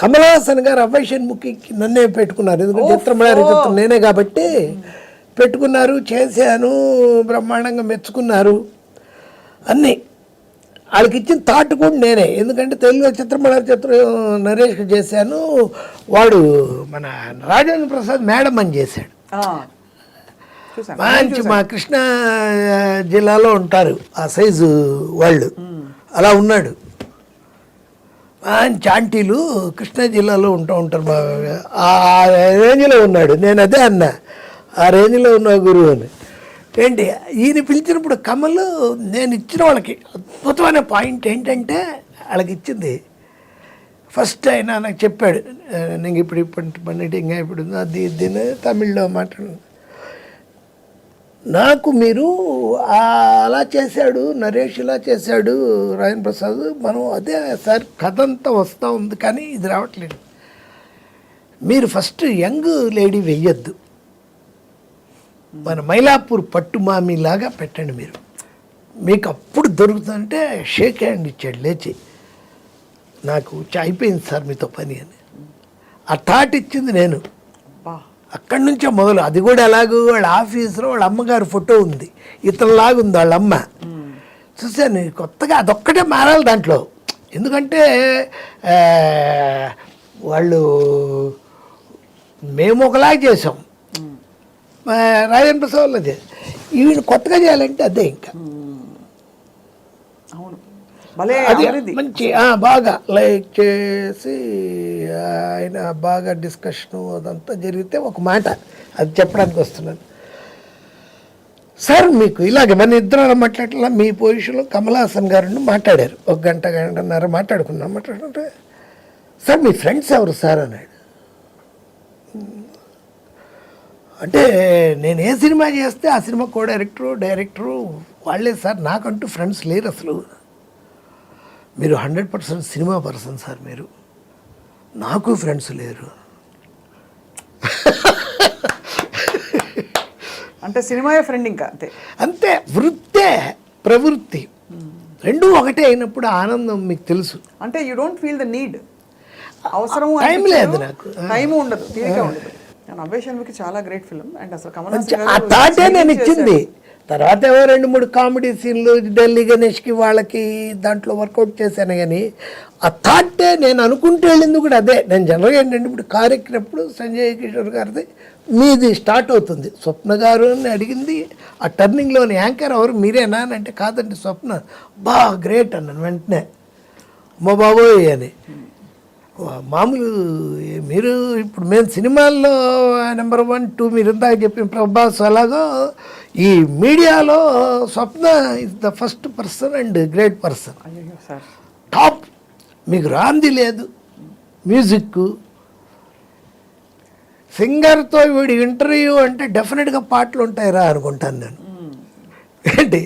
కమల్ హాసన్ గారు అబ్బాయి షణ్ముఖికి నన్నే పెట్టుకున్నారు, ఎందుకంటే చిత్రం నేనే కాబట్టి పెట్టుకున్నారు. చేశాను, బ్రహ్మాండంగా మెచ్చుకున్నారు. అన్నీ వాళ్ళకి ఇచ్చిన థాట్ కూడా నేనే, ఎందుకంటే తెలుగులో చిత్రం నరేష్కి చేశాను. వాడు మన రాజేంద్ర ప్రసాద్ మేడం అని చేశాడు. మంచి మా కృష్ణా జిల్లాలో ఉంటారు ఆ సైజు వాళ్ళు, అలా ఉన్నాడు. మంచి ఆంటీలు కృష్ణా జిల్లాలో ఉంటారు బాగా, ఆ రేంజ్లో ఉన్నాడు. నేను అదే అన్నా, ఆ రేంజ్లో ఉన్న గురువు అని. ఏంటి ఈయన పిలిచినప్పుడు కమల్ నేను ఇచ్చిన వాళ్ళకి అద్భుతమైన పాయింట్ ఏంటంటే, వాళ్ళకి ఇచ్చింది ఫస్ట్ ఆయన నాకు చెప్పాడు, నేను ఇప్పుడు పండిట్ ఇంకా ఇప్పుడు దీన్ని తమిళ్లో మాట్లాడు, నాకు మీరు అలా చేశాడు నరేష్, ఇలా చేశాడు రాజేంద్ర ప్రసాద్, మనం అదే సార్ కథ అంతా వస్తూ ఉంది కానీ ఇది రావట్లేదు, మీరు ఫస్ట్ యంగ్ లేడీ వెయ్యొద్దు, మన మైలాపూర్ పట్టుమామిలాగా పెట్టండి, మీరు మీకు అప్పుడు దొరుకుతుందంటే షేక్ హ్యాండ్ ఇచ్చాడు లేచి, నాకు అయిపోయింది సార్ మీతో పని అని. ఆ థాట్ ఇచ్చింది నేను. అక్కడి నుంచే మొదలు. అది కూడా ఎలాగో వాళ్ళ ఆఫీసులో వాళ్ళ అమ్మగారు ఫోటో ఉంది, ఇతరులాగా ఉంది వాళ్ళ అమ్మ. చూసాను కొత్తగా అదొక్కటే మారాలి దాంట్లో, ఎందుకంటే వాళ్ళు మేము ఒకలాగా చేసాం, రాజేంద్ర ప్రసాద్ అదే, ఈయన కొత్తగా చేయాలంటే అదే ఇంకా అది మంచి బాగా లైక్ చేసి ఆయన బాగా డిస్కషను అదంతా జరిగితే ఒక మాట అది చెప్పడానికి వస్తున్నాను. సార్ మీకు ఇలాగే మన ఇద్దరు మాట్లాడలా, మీ పొజిషన్లో కమల్ హాసన్ గారు మాట్లాడారు, ఒక గంటన్నర మాట్లాడుకుంటే సార్ మీ ఫ్రెండ్స్ ఎవరు సార్ అన్నాడు. అంటే నేను ఏ సినిమా చేస్తే ఆ సినిమా కో డైరెక్టరు వాళ్ళే సార్, నాకంటూ ఫ్రెండ్స్ లేరు అసలు, మీరు 100% సినిమా పర్సన్ సార్, మీరు నాకు ఫ్రెండ్స్ లేరు. అంటే సినిమా ఫ్రెండ్ ఇంకా అంతే అంతే, వృత్తే ప్రవృత్తి రెండూ ఒకటే అయినప్పుడు ఆనందం మీకు తెలుసు. అంటే you don't feel the need, అవసరం టైం లేదు, నాకు టైం ఉండదు, తీరిక ఉండదు. అబ్బాయి షణ్ముఖి చాలా గ్రేట్ ఫిల్మ్, అండ్ అసలు కమల్ హాసన్ ఆ థాటే నేను ఇచ్చింది. తర్వాత ఏవో 2-3 కామెడీ సీన్లు ఢిల్లీ గణేష్కి వాళ్ళకి దాంట్లో వర్కౌట్ చేశాను, కానీ ఆ థాటే నేను అనుకుంటూ వెళ్ళింది కూడా అదే. నేను జనరల్గా ఏంటంటే ఇప్పుడు కారు ఎక్కినప్పుడు సంజయ్ కిషోర్ గారిది మీది స్టార్ట్ అవుతుంది, స్వప్న గారు అని అడిగింది, ఆ టర్నింగ్లోని యాంకర్ ఎవరు మీరేనా అని అంటే కాదండి స్వప్న, గ్రేట్ అన్నాను వెంటనే, మా బాబోయ్ అని. మామూలు మీరు ఇప్పుడు మేము సినిమాల్లో నెంబర్ 1, 2 మీరు ఇందాక చెప్పిన ప్రభాస్, అలాగో ఈ మీడియాలో Swapna is the first person and great person, top. మీకు రాంది లేదు, మ్యూజిక్ సింగర్తో వీడి ఇంటర్వ్యూ అంటే డెఫినెట్గా పాటలు ఉంటాయిరా అనుకుంటాను నేను. ఏంటి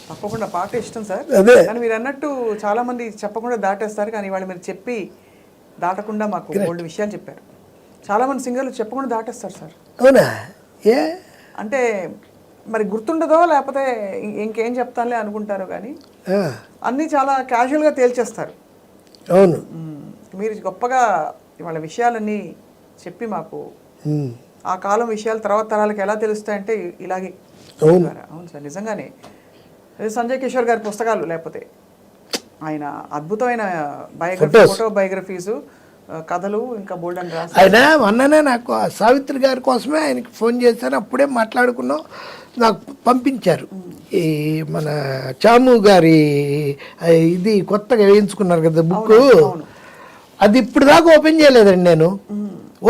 తప్పకుండా పాట ఇష్టం సార్, అదే కానీ మీరు అన్నట్టు చాలా మంది చెప్పకుండా దాటేస్తారు, కానీ వాళ్ళు మీరు చెప్పి దాటకుండా మాకు కొన్ని విషయాలు చెప్పారు. చాలా మంది సింగర్లు చెప్పకుండా దాటేస్తారు సార్. అవునా? ఏ అంటే మరి గుర్తుండదో లేకపోతే ఇంకేం చెప్తానులే అనుకుంటారు, కానీ అన్నీ చాలా క్యాజువల్గా తేల్చేస్తారు. అవును, మీరు గొప్పగా వాళ్ళ విషయాలన్నీ చెప్పి మాకు ఆ కాలం విషయాలు తర్వాత తరాలకు ఎలా తెలుస్తాయంటే ఇలాగే. అవును సార్, నిజంగానే సంజయ్ కిషోర్ గారి పుస్తకాలు, లేకపోతే ఆయన అద్భుతమైన బయోగ్రఫీ, ఫోటో బయోగ్రఫీసు, కథలు, ఇంకా బోల్డ్ అని రాసి ఆయన మొన్ననే నాకు సావిత్రి గారి కోసమే ఆయనకి ఫోన్ చేశాను, అప్పుడే మాట్లాడుకున్నాం, నాకు పంపించారు. ఈ మన చాము గారి ఇది కొత్తగా వేయించుకున్నారు కదా బుక్, అది ఇప్పుడు దాకా ఓపెన్ చేయలేదండి నేను,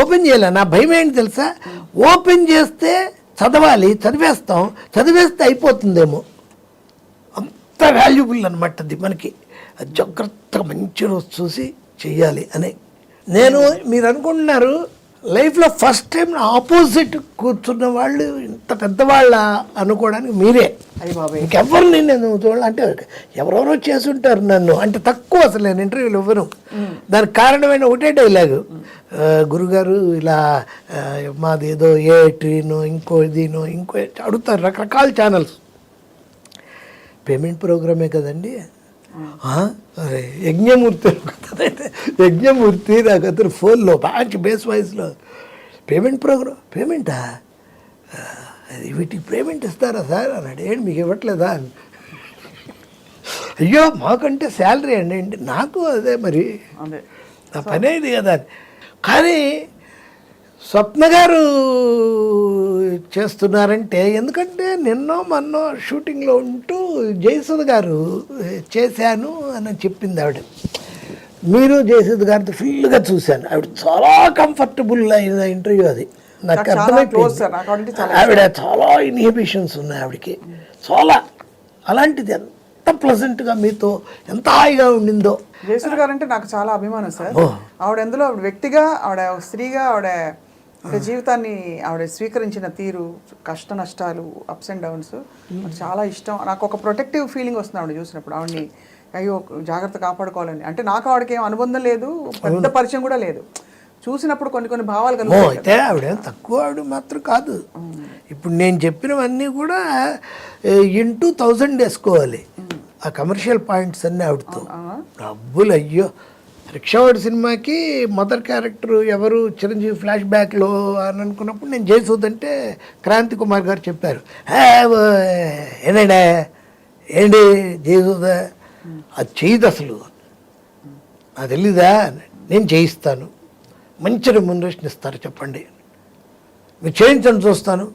ఓపెన్ చేయలే. నా భయం ఏంటి తెలుసా, ఓపెన్ చేస్తే చదవాలి, చదివేస్తే అయిపోతుందేమో, అంత వాల్యుబుల్ అనమాట అది మనకి. జాగ్రత్తగా మంచి రోజు చూసి చెయ్యాలి అని నేను. మీరు అనుకుంటున్నారు లైఫ్లో ఫస్ట్ టైం ఆపోజిట్ కూర్చున్న వాళ్ళు ఇంత పెద్దవాళ్ళ అనుకోవడానికి మీరే. ఇంకెవరిని నేను చూడాలంటే ఎవరెవరో చేసుంటారు నన్ను, అంటే తక్కువ అసలు నేను ఇంటర్వ్యూలు ఇవ్వను. దానికి కారణమైన ఒకటే డైలాగు, గురుగారు ఇలా మాది ఏదో ఏ ట్రీనో ఇంకో ఇదినో ఇంకో అడుగుతారు, రకరకాల ఛానల్స్. పేమెంట్ ప్రోగ్రామే కదండి, అరే యజ్ఞమూర్తి యజ్ఞమూర్తి నాకు అతను ఫోన్లో మంచి బేస్ వాయిస్లో పేమెంట్ ప్రోగ్రామ్ పేమెంటా వీటికి పేమెంట్ ఇస్తారా సార్ అన్నాడు. ఏంటి మీకు ఇవ్వట్లేదా అని. అయ్యో మాకంటే శాలరీ అండి నాకు అదే మరి నా పని ఇది కదా అని. కానీ స్వప్న గారు చేస్తున్నారంటే ఎందుకంటే నిన్నో మొన్నో షూటింగ్లో ఉంటూ జయసుధ గారు చేశాను అని చెప్పింది ఆవిడ. మీరు జయసుధ గారితో ఫుల్గా చూశాను. ఆవిడ చాలా కంఫర్టబుల్ అయిన ఇంటర్వ్యూ అది. నాకు అర్థమైపోయింది ఆవిడ చాలా ఇన్హిబిషన్స్ ఉన్నాయి ఆవిడకి చాలా. అలాంటిది ఎంత ప్లెజెంట్గా మీతో ఎంత హాయిగా ఉండిందో. జయసుధ గారు అంటే నాకు చాలా అభిమానం సార్. ఆవిడ ఎందులో ఆవిడ వ్యక్తిగా ఆవిడ స్త్రీగా ఆవిడ జీవితాన్ని ఆవిడ స్వీకరించిన తీరు, కష్ట నష్టాలు, అప్స్ అండ్ డౌన్స్ నాకు చాలా ఇష్టం. నాకు ఒక ప్రొటెక్టివ్ ఫీలింగ్ వస్తుంది ఆవిడ చూసినప్పుడు. ఆవిడని అయ్యో జాగ్రత్త కాపాడుకోవాలని. అంటే నాకు ఆవిడకి ఏం అనుబంధం లేదు, పెద్ద పరిచయం కూడా లేదు. చూసినప్పుడు కొన్ని భావాలు కలుగుతాయి. అయితే ఆవిడ తక్కువ ఆవిడ మాత్రం కాదు. ఇప్పుడు నేను చెప్పినవన్నీ కూడా ఇంటూ 1000 వేసుకోవాలి ఆ కమర్షియల్ పాయింట్స్ అన్నీ ఆవిడతో. డబ్బులు అయ్యో. రిక్షావాడి సినిమాకి మదర్ క్యారెక్టర్ ఎవరు చిరంజీవి ఫ్లాష్ బ్యాక్లో అని అనుకున్నప్పుడు నేను జయసూద్ అంటే క్రాంతి కుమార్ గారు చెప్పారు, ఏనండే ఏంటి జయసూద అది చేయదు అసలు నాకు తెలీదా, నేను చేయిస్తాను, మంచి రెమ్యునరేషన్ ఇస్తారు చెప్పండి, మీరు చేయించండి చూస్తాను.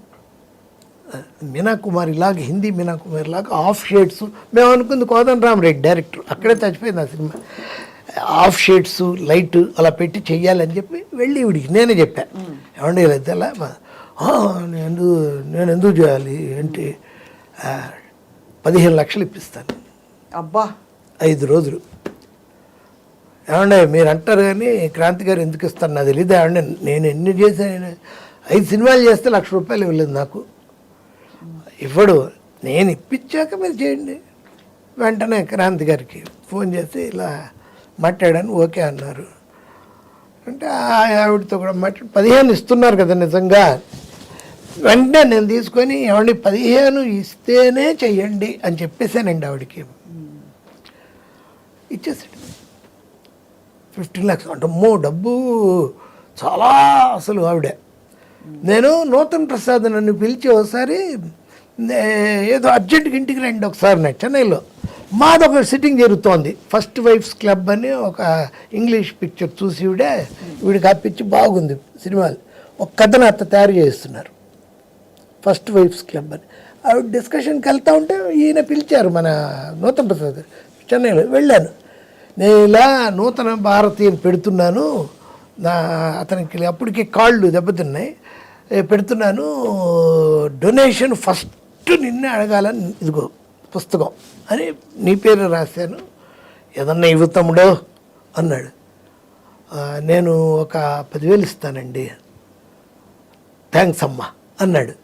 మీనా కుమారి లాగా హిందీ మీనా కుమారి లాగా ఆఫ్ షేడ్స్ మేము అనుకుంది కోదండ రామరెడ్డి డైరెక్టర్, అక్కడే చచ్చిపోయింది ఆ సినిమా. ఆఫ్ షేడ్స్ లైట్ అలా పెట్టి చెయ్యాలని చెప్పి వెళ్ళి ఇవిడికి నేనే చెప్పాను, ఏమండి ఇలా అయితే నేను ఎందుకు చేయాలి ఏంటి 15 లక్షలు ఇప్పిస్తాను అబ్బా 5 రోజులు. ఏమండే మీరు అంటారు కానీ క్రాంతి గారు ఎందుకు ఇస్తాను నాకు తెలియదు. ఏమంటే నేను ఎన్ని చేశాను, 5 సినిమాలు చేస్తే ₹1,00,000 ఇవ్వలేదు నాకు, ఇవ్వడు. నేను ఇప్పించాక మీరు చేయండి. వెంటనే క్రాంతి గారికి ఫోన్ చేసి ఇలా మాట్లాడాను, ఓకే అన్నారు. అంటే ఆవిడతో కూడా మాట్లాడి 15 ఇస్తున్నారు కదా నిజంగా. వెంటనే నేను తీసుకొని ఏమండి 15 ఇస్తేనే చెయ్యండి అని చెప్పేశానండి ఆవిడకి. ఇచ్చేసాడు 15 lakhs. అంటే డబ్బు చాలా అసలు ఆవిడ. నేను నూతన్ ప్రసాద్ నన్ను పిలిచి ఒకసారి ఏదో అర్జెంట్గా ఇంటికి రండి ఒకసారి నాకు చెన్నైలో మాదొక సిట్టింగ్ జరుగుతోంది. ఫస్ట్ వైఫ్స్ క్లబ్ అని ఒక ఇంగ్లీష్ పిక్చర్ చూసి వీడికి అప్పించి బాగుంది సినిమాలు, ఒక కథను అత్త తయారు చేస్తున్నారు ఫస్ట్ వైఫ్స్ క్లబ్ అని. ఆవిడ డిస్కషన్కి వెళ్తూ ఉంటే ఈయన పిలిచారు మన నూతన్ ప్రసాద్ చెన్నైలో. వెళ్ళాను. నేను ఇలా నూతన భారతీయని పెడుతున్నాను, అతనికి అప్పటికి కాళ్ళు దెబ్బతిన్నాయి, పెడుతున్నాను, డొనేషన్ ఫస్ట్ నిన్నే అడగాలని ఇదిగో పుస్తకం అని నీ పేరు రాశాను, ఏదన్నా ఇవ్వు తమ్ముడో అన్నాడు. నేను ఒక 10,000 ఇస్తానండి, థ్యాంక్స్ అమ్మా అన్నాడు.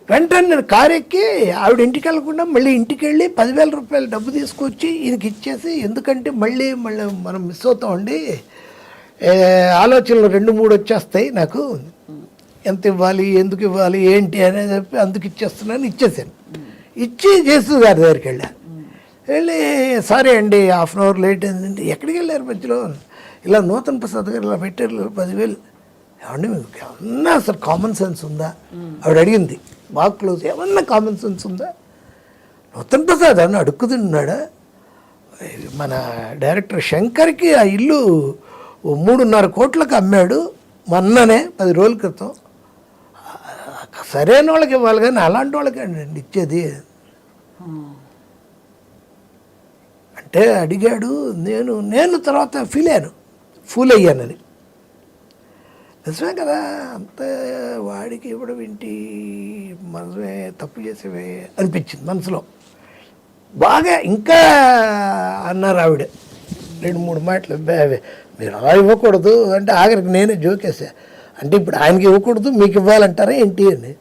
వెంటనే నేను కారు ఎక్కి ఆవిడ ఇంటికి వెళ్ళకుండా మళ్ళీ ఇంటికి వెళ్ళి ₹10,000 డబ్బు తీసుకొచ్చి ఈయనకి ఇచ్చేసి, ఎందుకంటే మళ్ళీ మనం మిస్ అవుతామండి, ఆలోచనలు 2-3 వచ్చేస్తాయి నాకు, ఎంత ఇవ్వాలి ఎందుకు ఇవ్వాలి ఏంటి అనేది చెప్పి అందుకు ఇచ్చేస్తున్నాను. ఇచ్చేసాను. ఇచ్చి జేసు గారి దగ్గరికి వెళ్ళి సారీ అండి ½ అవర్ లేట్ అయిందండి. ఎక్కడికి వెళ్ళారు మధ్యలో? ఇలా నూతన్ ప్రసాద్ గారు ఇలా పెట్టారు 10,000. ఏమండి మీకు ఏమన్నా అసలు కామన్ సెన్స్ ఉందా? ఆవిడ అడిగింది బాగా క్లోజ్, ఏమన్నా కామన్ సెన్స్ ఉందా? నూతన్ ప్రసాద్ అని అడుక్కుతున్నాడా? మన డైరెక్టర్ శంకర్కి ఆ ఇల్లు 3.5 కోట్లకు అమ్మాడు మొన్ననే 10 రోజుల క్రితం. సరైన వాళ్ళకి ఇవ్వాలి కానీ అలాంటి వాళ్ళకి అండి ఇచ్చేది అంటే అడిగాడు. నేను తర్వాత ఫూల్ అయ్యానని. నిజమే కదా, అంత వాడికి ఇవ్వడం ఏంటి, మనమే తప్పు చేసేవే అనిపించింది మనసులో బాగా. ఇంకా అన్నారు ఆవిడ 2-3 మాటలు, మీరు అలా ఇవ్వకూడదు అంటే ఆఖరికి నేనే జోకేసా, అంటే ఇప్పుడు ఆయనకి ఇవ్వకూడదు మీకు ఇవ్వాలంటారా ఏంటి అని.